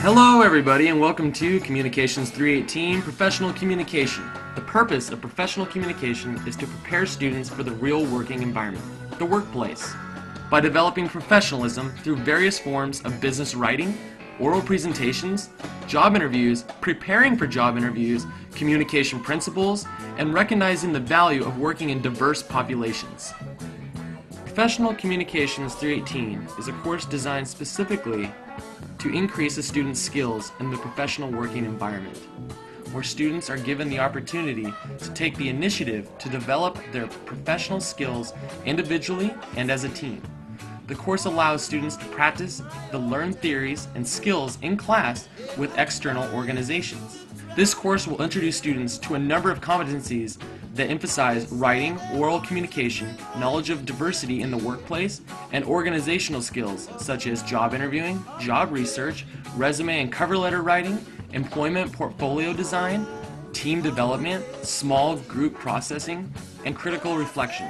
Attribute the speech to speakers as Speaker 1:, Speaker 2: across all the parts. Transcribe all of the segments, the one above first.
Speaker 1: Hello everybody and welcome to Communications 318, Professional Communication. The purpose of professional communication is to prepare students for the real working environment, the workplace, by developing professionalism through various forms of business writing, oral presentations, job interviews, preparing for job interviews, communication principles, and recognizing the value of working in diverse populations. Professional Communications 318 is a course designed specifically to increase a student's skills in the professional working environment, where students are given the opportunity to take the initiative to develop their professional skills individually and as a team. The course allows students to practice the learned theories and skills in class with external organizations. This course will introduce students to a number of competencies that emphasize writing, oral communication, knowledge of diversity in the workplace, and organizational skills such as job interviewing, job research, resume and cover letter writing, employment portfolio design, team development, small group processing, and critical reflection.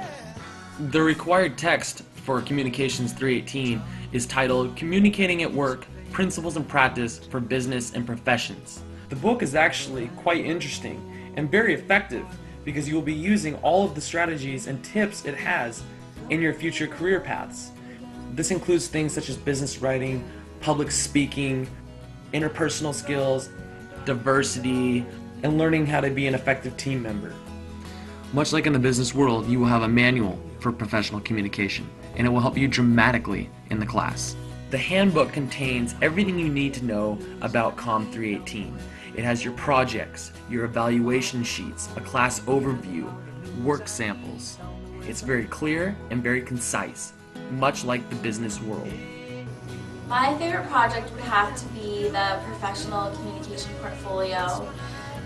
Speaker 1: The required text for Communications 318 is titled Communicating at Work, Principles and Practice for Business and Professions. The book is actually quite interesting and very effective because you will be using all of the strategies and tips it has in your future career paths. This includes things such as business writing, public speaking, interpersonal skills, diversity, and learning how to be an effective team member. Much like in the business world, you will have a manual for professional communication, and it will help you dramatically in the class. The handbook contains everything you need to know about Comm 318. It has your projects, your evaluation sheets, a class overview, work samples. It's very clear and very concise, much like the business world.
Speaker 2: My favorite project would have to be the professional communication portfolio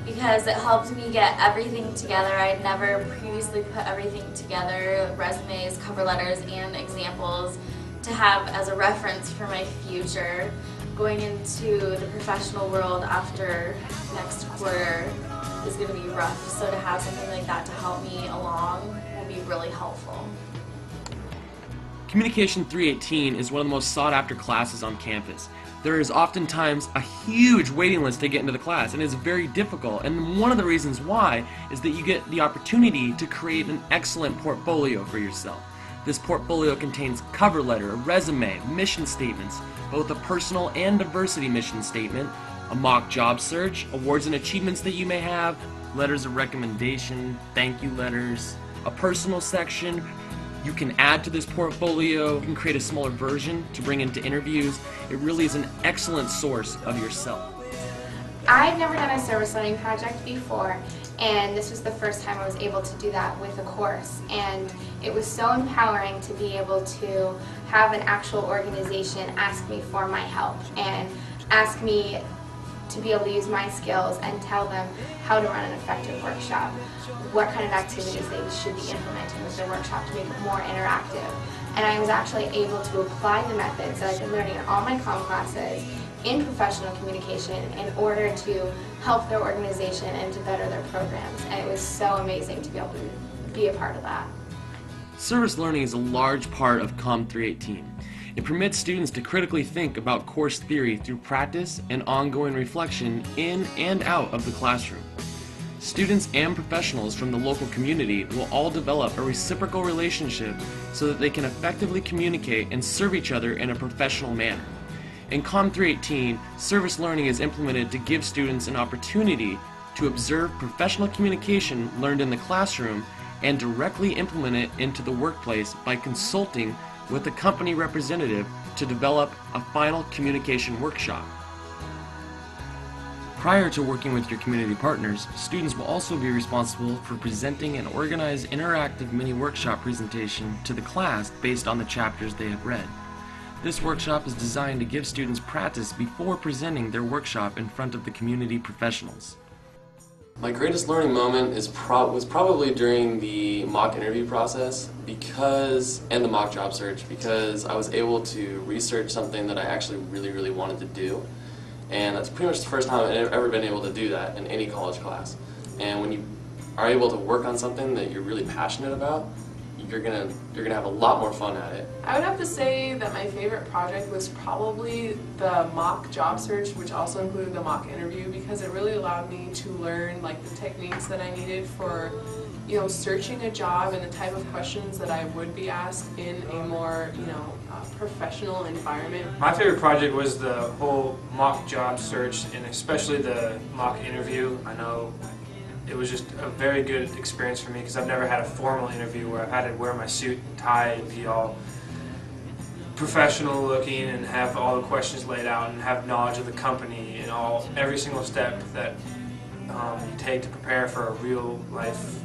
Speaker 2: because it helped me get everything together. I'd never previously put everything together, resumes, cover letters, and examples to have as a reference for my future. Going into the professional world after next quarter is going to be rough, so to have something like that to help me along will be really helpful.
Speaker 1: Communication 318 is one of the most sought after classes on campus. There is oftentimes a huge waiting list to get into the class, and it's very difficult. And one of the reasons why is that you get the opportunity to create an excellent portfolio for yourself. This portfolio contains cover letter, a resume, mission statements, both a personal and diversity mission statement, a mock job search, awards and achievements that you may have, letters of recommendation, thank you letters, a personal section. You can add to this portfolio, you can create a smaller version to bring into interviews. It really is an excellent source of yourself.
Speaker 3: I've never done a service learning project before, and this was the first time I was able to do that with a course, and it was so empowering to be able to have an actual organization ask me for my help and ask me to be able to use my skills and tell them how to run an effective workshop, what kind of activities they should be implementing with their workshop to make it more interactive. And I was actually able to apply the methods that I've been learning in all my comm classes in professional communication in order to help their organization and to better their programs. And it was so amazing to be able to be a part of that.
Speaker 1: Service learning is a large part of Comm 318. It permits students to critically think about course theory through practice and ongoing reflection in and out of the classroom. Students and professionals from the local community will all develop a reciprocal relationship so that they can effectively communicate and serve each other in a professional manner. In Comm 318, service learning is implemented to give students an opportunity to observe professional communication learned in the classroom and directly implement it into the workplace by consulting with a company representative to develop a final communication workshop. Prior to working with your community partners, students will also be responsible for presenting an organized interactive mini workshop presentation to the class based on the chapters they have read. This workshop is designed to give students practice before presenting their workshop in front of the community professionals.
Speaker 4: My greatest learning moment was probably during the mock interview process and the mock job search, because I was able to research something that I actually really wanted to do. And that's pretty much the first time I've ever been able to do that in any college class. And when you are able to work on something that you're really passionate about, you're gonna have a lot more fun at it.
Speaker 5: I would have to say that my favorite project was probably the mock job search, which also included the mock interview, because it really allowed me to learn like the techniques that I needed for, you know, searching a job and the type of questions that I would be asked in a more, you know, professional environment.
Speaker 6: My favorite project was the whole mock job search, and especially the mock interview. I know it was just a very good experience for me because I've never had a formal interview where I've had to wear my suit and tie and be all professional looking and have all the questions laid out and have knowledge of the company and every single step that you take to prepare for a real life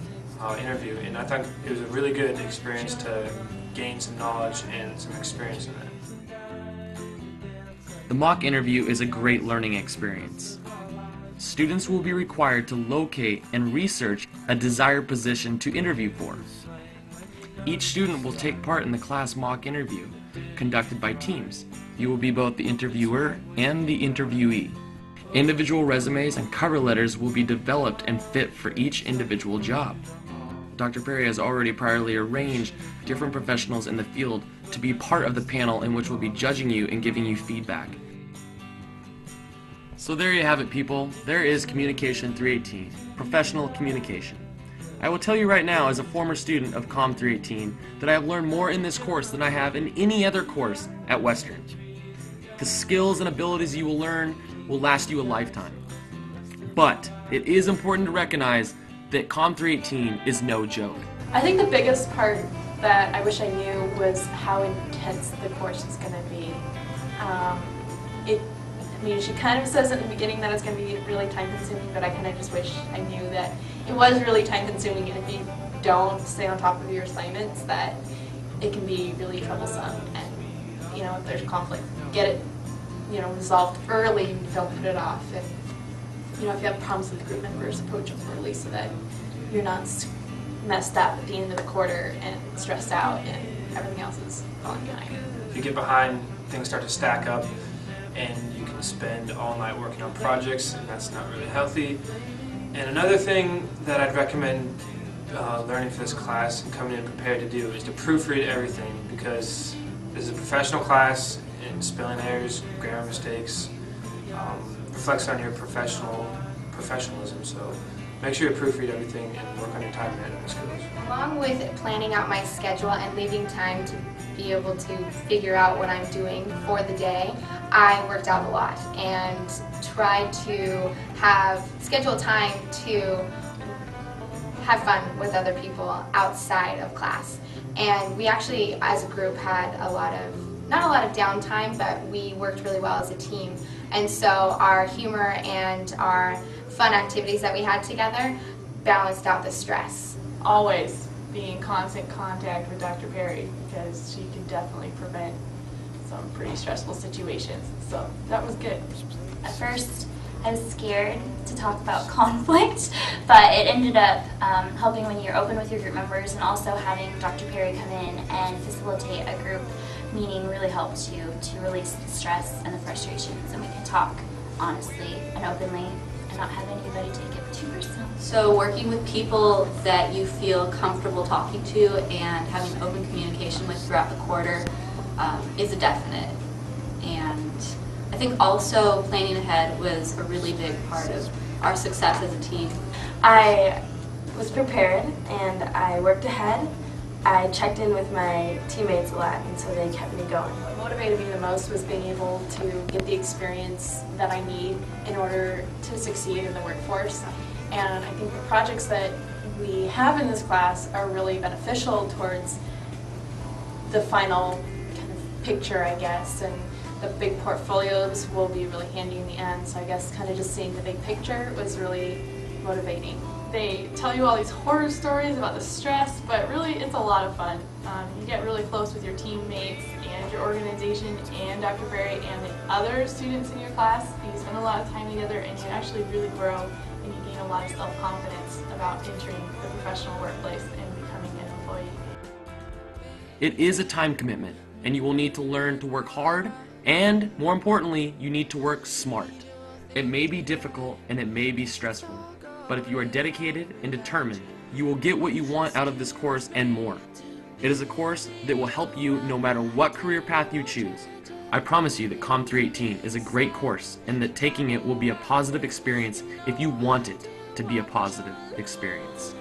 Speaker 6: interview. And I think it was a really good experience to gain some knowledge and some experience in that.
Speaker 1: The mock interview is a great learning experience. Students will be required to locate and research a desired position to interview for. Each student will take part in the class mock interview, conducted by teams. You will be both the interviewer and the interviewee. Individual resumes and cover letters will be developed and fit for each individual job. Dr. Perry has already priorly arranged different professionals in the field to be part of the panel in which will be judging you and giving you feedback. So there you have it, people. There is Communication 318, Professional Communication. I will tell you right now, as a former student of Comm 318, that I have learned more in this course than I have in any other course at Western. The skills and abilities you will learn will last you a lifetime. But it is important to recognize that Comm 318 is no joke.
Speaker 5: I think the biggest part that I wish I knew was how intense the course is going to be. I mean, she kind of says in the beginning that it's going to be really time-consuming, but I kind of just wish I knew that it was really time-consuming, and if you don't stay on top of your assignments, that it can be really troublesome. And, you know, if there's conflict, get it, you know, resolved early and don't put it off. And, you know, if you have problems with group members, approach them early so that you're not messed up at the end of the quarter and stressed out and everything else is falling behind.
Speaker 6: If you get behind, things start to stack up, and you can spend all night working on projects, and that's not really healthy. And another thing that I'd recommend learning for this class and coming in prepared to do is to proofread everything, because this is a professional class, and spelling errors, grammar mistakes reflects on your professionalism. So make sure you proofread everything and work on your time management skills.
Speaker 3: Along with planning out my schedule and leaving time to be able to figure out what I'm doing for the day, I worked out a lot and tried to schedule time to have fun with other people outside of class. And we actually, as a group, had not a lot of downtime, but we worked really well as a team. And so our humor and our fun activities that we had together balanced out the stress.
Speaker 5: Always be in constant contact with Dr. Perry, because she can definitely prevent some pretty stressful situations. So that was good.
Speaker 2: At first, I was scared to talk about conflict, but it ended up helping when you're open with your group members, and also having Dr. Perry come in and facilitate a group meeting really helped you to release the stress and the frustrations, and we could talk honestly and openly and not have anybody take it too personal.
Speaker 7: So working with people that you feel comfortable talking to and having open communication with throughout the quarter is a definite. And I think also planning ahead was a really big part of our success as a team.
Speaker 8: I was prepared and I worked ahead. I checked in with my teammates a lot, and so they kept me going.
Speaker 5: What motivated me the most was being able to get the experience that I need in order to succeed in the workforce. And I think the projects that we have in this class are really beneficial towards the final kind of picture, I guess, and the big portfolios will be really handy in the end. So I guess kind of just seeing the big picture was really motivating. They tell you all these horror stories about the stress, but really it's a lot of fun. You get really close with your teammates and your organization and Dr. Berry and the other students in your class. You spend a lot of time together and you actually really grow, and you gain a lot of self-confidence about entering the professional workplace and becoming an employee.
Speaker 1: It is a time commitment, and you will need to learn to work hard, and more importantly, you need to work smart. It may be difficult and it may be stressful, but if you are dedicated and determined, you will get what you want out of this course and more. It is a course that will help you no matter what career path you choose. I promise you that Comm 318 is a great course and that taking it will be a positive experience if you want it to be a positive experience.